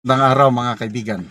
Magandang araw mga kaibigan.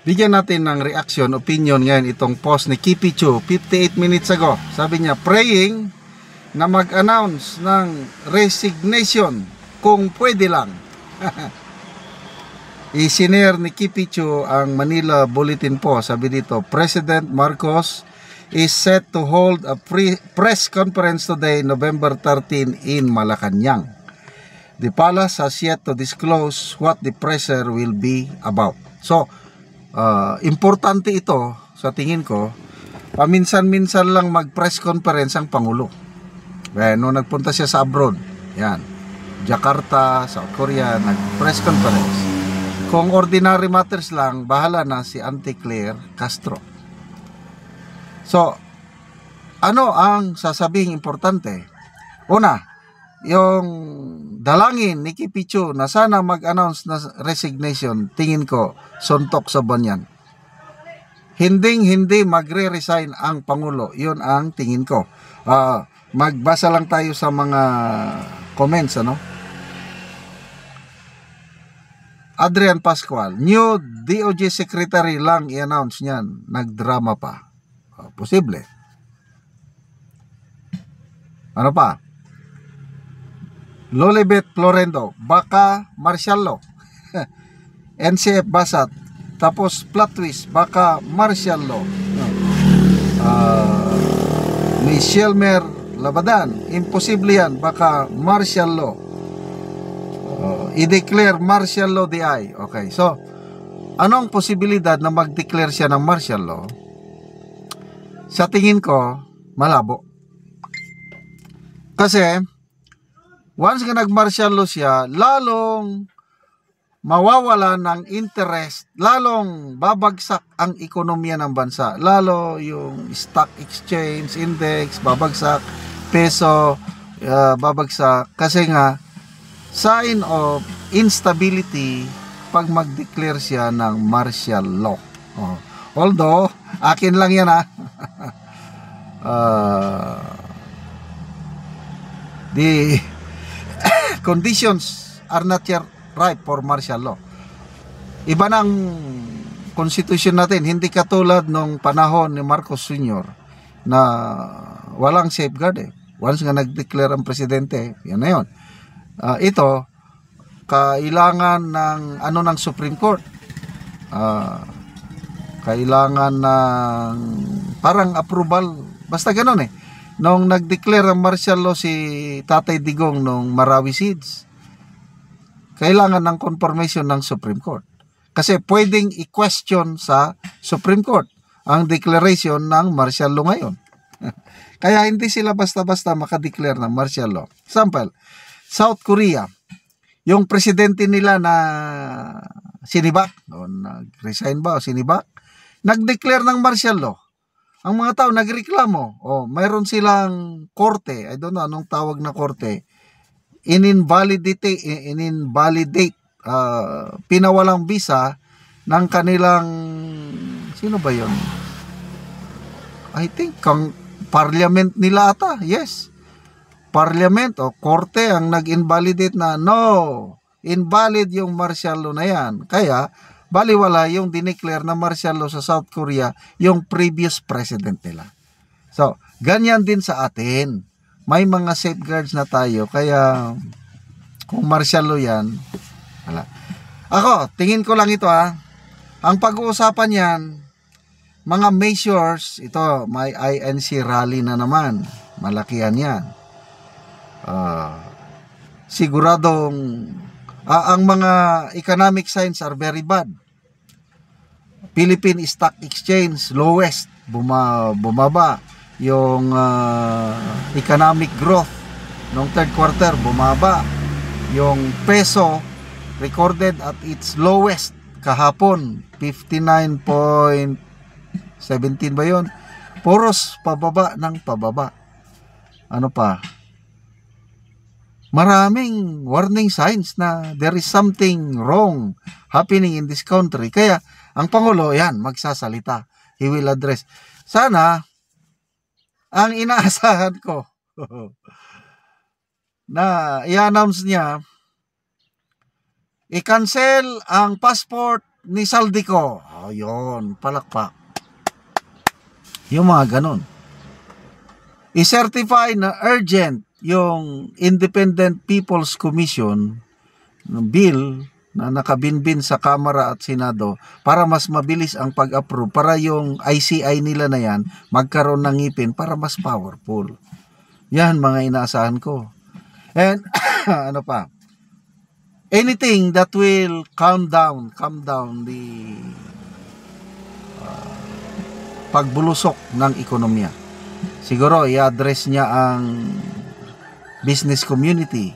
Bigyan natin ng reaction, opinion ngayon itong post ni Kipi Chu 58 minutes ago. Sabi niya, praying na mag-announce ng resignation kung pwede lang. Isinare ni Kipi Chu ang Manila Bulletin Post. Sabi dito, President Marcos is set to hold a press conference today, November 13 in Malacanang. The palace has yet to disclose what the pressure will be about. So, importante ito sa tingin ko. Paminsan-minsan lang mag-press conference ang Pangulo. Nung nagpunta siya sa abroad, yan, Jakarta, South Korea, nag-press conference. Kung ordinary matters lang, bahala na si Auntie Claire Castro. So, ano ang sasabing importante? Una, yung dalangin ni Kipi Chu na sana mag-announce na resignation, tingin ko, suntok sa banyan. Hindi magre-resign ang Pangulo. Yun ang tingin ko. Magbasa lang tayo sa mga comments, ano? Adrian Pascual, new DOJ Secretary lang i-announce niyan. Nagdrama pa. Posible. Ano pa? Lolibet Florendo, baka martial law. NCF Basat, tapos plot twist, baka martial law. Michelmer Labadan, imposible yan, baka martial law. I-declare martial law DI. Okay, so anong posibilidad na mag-declare siya ng martial law? Sa tingin ko, malabo. Kasi once nga nag-martial law siya, lalong mawawala ng interest, lalong babagsak ang ekonomiya ng bansa. Lalo yung stock exchange, index, babagsak, peso, babagsak. Kasi nga, sign of instability pag mag-declare siya ng martial law. Although, akin lang yan the conditions are not yet right for martial law. Iba ng constitution natin, hindi katulad nung panahon ni Marcos Sr. na walang safeguard . Once nga nag-declare ang presidente, yan na yun. Ito, kailangan ng Supreme Court. Kailangan ng parang approval, basta ganun . Nung nag-declare ang martial law si Tatay Digong nung Marawi Seeds, kailangan ng confirmation ng Supreme Court. Kasi pwedeng i-question sa Supreme Court ang declaration ng martial law ngayon. Kaya hindi sila basta-basta makadeclare ng martial law. Example, South Korea, yung presidente nila na sinibak, nag-resign ba o sinibak, nag-declare ng martial law. Ang mga tao nagreklamo. Mayroon silang korte. I don't know anong tawag na korte. Ininvalidate, pinawalang visa ng kanilang, sino ba yun? I think, parliament nila ata. Yes. Parliament o korte ang nag-invalidate na, no, invalid yung martial law na yan. Kaya, baliwala yung dineclare na martial law sa South Korea, yung previous president nila. So, ganyan din sa atin. May mga safeguards na tayo, kaya kung martial law yan, wala. Ako, tingin ko lang ito Ang pag-uusapan yan, mga measures, ito, may INC rally na naman. Malakihan yan. Siguradong, ang mga economic signs are very bad. Philippine Stock Exchange, lowest, bumaba. Yung economic growth noong third quarter, bumaba. Yung peso, recorded at its lowest kahapon, 59.17 ba yun? Puros pababa ng pababa. Ano pa? Maraming warning signs na there is something wrong happening in this country. Kaya, ang Pangulo, yan, magsasalita. He will address. Sana, ang inaasahan ko, na i-announce niya I-cancel ang passport ni Saldico. Yun, palakpak. Yung mga ganun. I-certify na urgent yung Independent People's Commission ng bill na nakabinbin sa Kamara at Senado para mas mabilis ang pag-approve, para yung ICI nila na yan magkaroon ng ngipin para mas powerful. Yan mga inaasahan ko. And ano pa? Anything that will calm down the pagbulusok ng ekonomiya. Siguro i-address niya ang business community,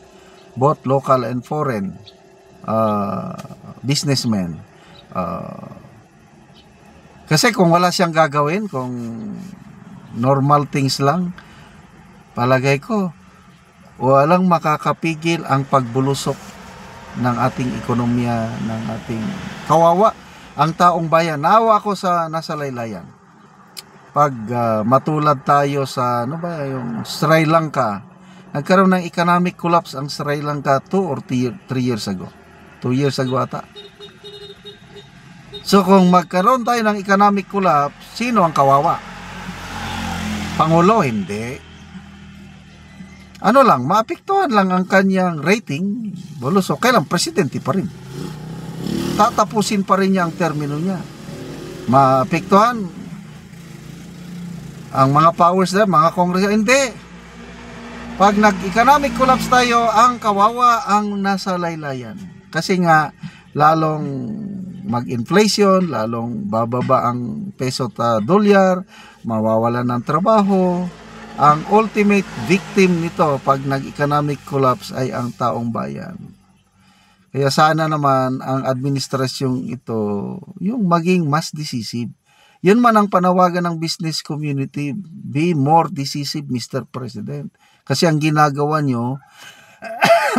both local and foreign businessmen. Kasi kung wala siyang gagawin, kung normal things lang, palagay ko walang makakapigil ang pagbulusok ng ating ekonomiya, ng ating kawawa ang taong bayan. Naawa ako sa nasa laylayan. Pag matulad tayo sa yung Sri Lanka, nagkaroon ng economic collapse ang Sri Lanka 2 or 3 years ago. 2 years ago ata. So kung magkaroon tayo ng economic collapse, sino ang kawawa? Pangulo? Hindi. Ano lang, maapektuhan lang ang kanyang rating. Bulusok. Kailan presidente pa rin. Tatapusin pa rin niya ang termino niya. Maapektuhan ang mga powers na, mga kongres. Hindi. Pag nag-economic collapse tayo, ang kawawa ang nasa laylayan. Kasi nga, lalong mag-inflation, lalong bababa ang peso ta dolyar, mawawalan ng trabaho. Ang ultimate victim nito pag nag-economic collapse ay ang taong bayan. Kaya sana naman ang administrasyong ito yung maging mas decisive. Yun man ang panawagan ng business community, be more decisive, Mr. President. Kasi ang ginagawa nyo,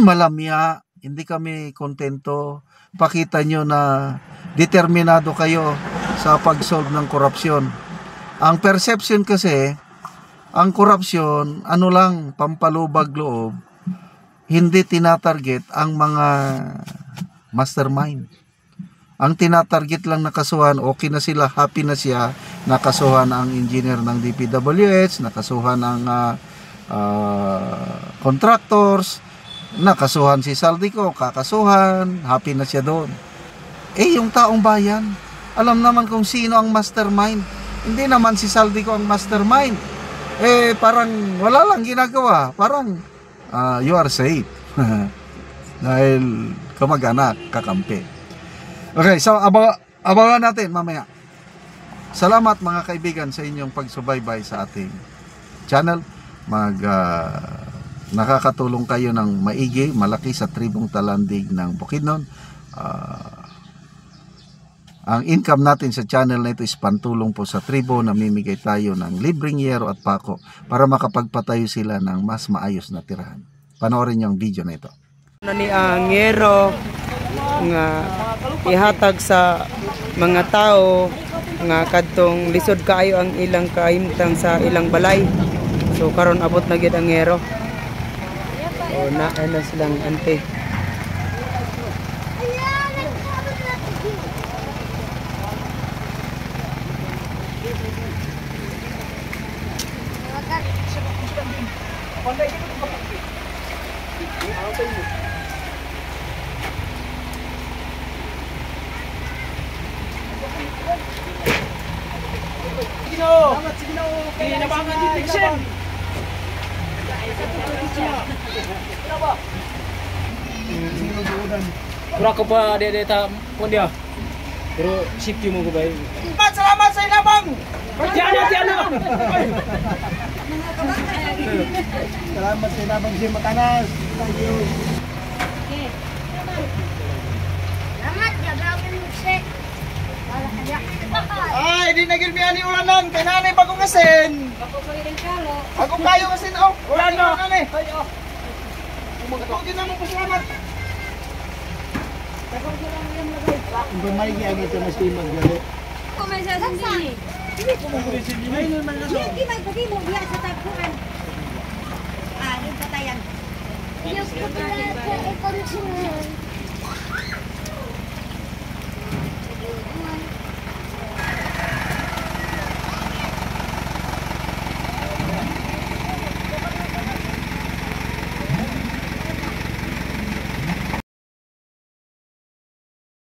malamya, hindi kami kontento. Pakita nyo na determinado kayo sa pag-solve ng korupsyon. Ang perception kasi, ang korupsyon, ano lang, pampalubag loob, hindi tinatarget ang mga mastermind. Ang tinatarget lang nakasuhan, okay na sila, happy na siya, nakasuhan ang engineer ng DPWH, nakasuhan ang contractors, nakasuhan si Saldico, kakasuhan, happy na siya doon. Yung taong bayan, alam naman kung sino ang mastermind. Hindi naman si Saldico ang mastermind. Parang wala lang ginagawa. Parang you are safe. Dahil kamag-anak, kakampi. Okay, so abangan natin mamaya. Salamat mga kaibigan sa inyong pagsubaybay sa ating channel. Nakakatulong kayo ng maigi, malaki sa tribong Talandig ng Bukidnon. Ang income natin sa channel na ito is pantulong po sa tribo. Namimigay tayo ng libreng yero at pako para makapagpatayo sila ng mas maayos na tirahan. Panoorin niyo ang video na ito. Ni ang yero nga ihatag sa mga tao nga kadtong lisod kaayo ang ilang kahimtang sa ilang balay. So karon abot na gyud ang yero. O na silang ante. Kurang ko pa dia tak pun dia. Pero sikyo mo ko ba? Salamat sa ilabang. Tiada. Salamat sa ilabang si Matanas. Thank you. Salamat, gagawin mo siya. Ay, di nagilbihan ni ulanan. Kay nanay bagong asin. Ako kayo asin, oh. Ulan na. Magkakagin na mo po, salamat. Kung may giyang ito na si Magdali. Kung may sasandi. Hindi may pati mo biya sa tagpuan. Yung patayan. Yung patayan.